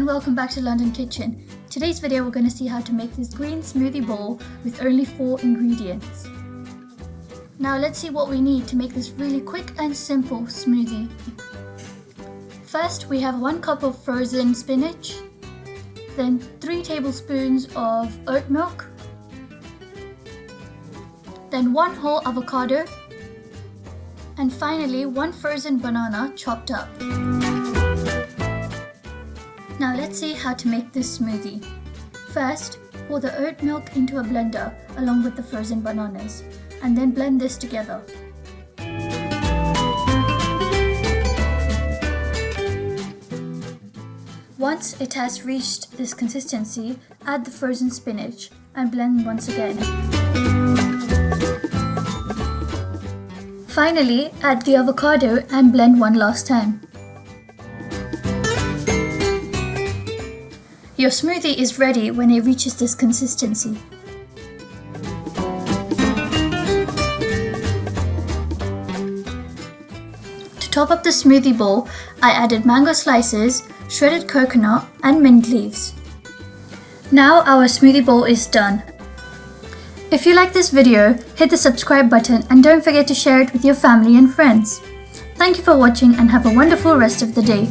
and welcome back to London Kitchen. Today's video we're going to see how to make this green smoothie bowl with only 4 ingredients. Now let's see what we need to make this really quick and simple smoothie. First we have 1 cup of frozen spinach, then 3 tablespoons of oat milk, then 1 whole avocado, and finally 1 frozen banana chopped up. Now let's see how to make this smoothie. First, pour the oat milk into a blender along with the frozen bananas, and then blend this together. Once it has reached this consistency, add the frozen spinach and blend once again. Finally, add the avocado and blend one last time. Your smoothie is ready when it reaches this consistency. To top up the smoothie bowl, I added mango slices, shredded coconut and mint leaves. Now our smoothie bowl is done. If you like this video, hit the subscribe button and don't forget to share it with your family and friends. Thank you for watching and have a wonderful rest of the day.